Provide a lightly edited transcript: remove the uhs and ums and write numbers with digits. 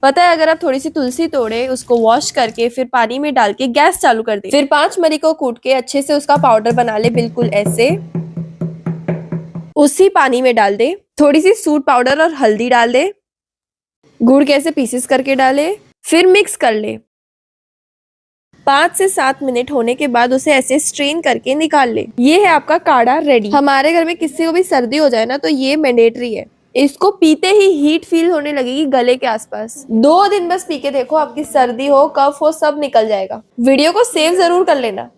पता है, अगर आप थोड़ी सी तुलसी तोड़े, उसको वॉश करके फिर पानी में डाल के गैस चालू कर दे, फिर 5 मरी को कूट के अच्छे से उसका पाउडर बना ले, बिल्कुल ऐसे। उसी पानी में डाल दे, थोड़ी सी सूट पाउडर और हल्दी डाल दे, गुड़ के ऐसे पीसेस करके डाले, फिर मिक्स कर ले। 5 से 7 मिनट होने के बाद उसे ऐसे स्ट्रेन करके निकाल ले। ये है आपका काढ़ा रेडी। हमारे घर में किसी को भी सर्दी हो जाए ना, तो ये मैंडेटरी है। इसको पीते ही हीट फील होने लगेगी गले के आसपास। 2 दिन बस पी के देखो, आपकी सर्दी हो, कफ हो, सब निकल जाएगा। वीडियो को सेव जरूर कर लेना।